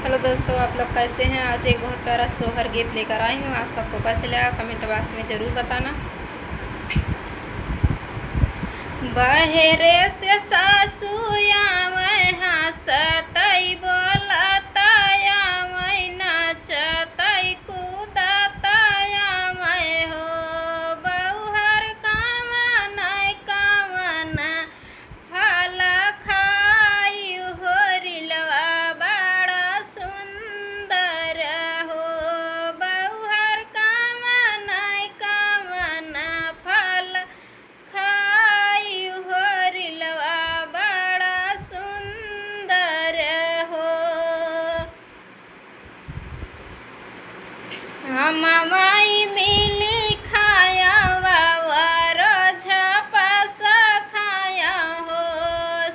Hello दोस्तों, आप लोग कैसे हैं। आज एक बहुत प्यारा सोहर गीत लेकर आई हूँ। आप सबको कैसे लगा कमेंट बॉक्स में ज़रूर बताना। बहरे से सासू आवे हंसतई बोलतई आवे नचतई कूदतई आवे हो बउहर कावन कावन फल खाई हो रिलवा बड़ा सुंदर हो बउहर कावन कावन फल खाई हो रिलवा बड़ा सुंदर हो। हम माई मिली खाया वावर झपस खाया हो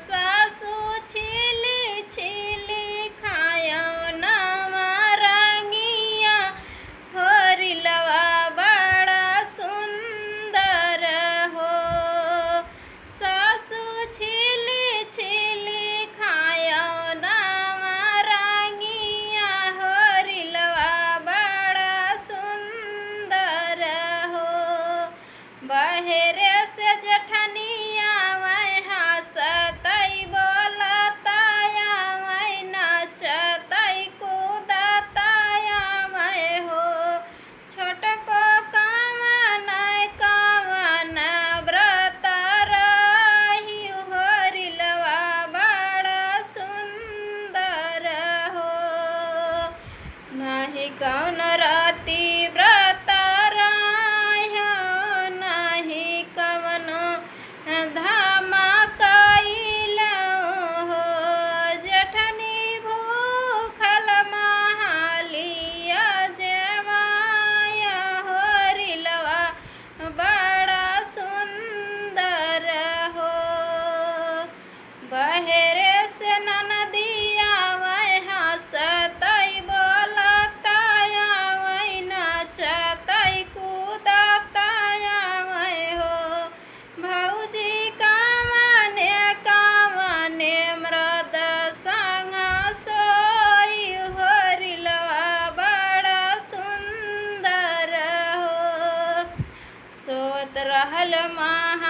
सासू छिली छिली खाया नवा रंगिया हो रिलवा बड़ा सुंदर हो सासू छिली छिली खाया नवा रंगिया हो रिलवा बड़ा सुंदर हो। बहरे से जठनिया वै हंसतई बोलतई आवे नचतई कूदतई आवे हो छोटको कावन कावन व्रत रही हो रिलवा बड़ा सुंदर हो नाही कौन राति व्रत रहो नाही कवनो धामा कैलो हो जेठनी भूखल महालिया जेवाया हो रिलवा बड़ा सुंदर हो। बहरे से ननदिया वै हंसतई बोलतई आवे नचतई कूदतई आवे हो भौजी कावने कावने मृद संग सोई हो रिलवा बड़ा सुंदर हो सोत रहल महा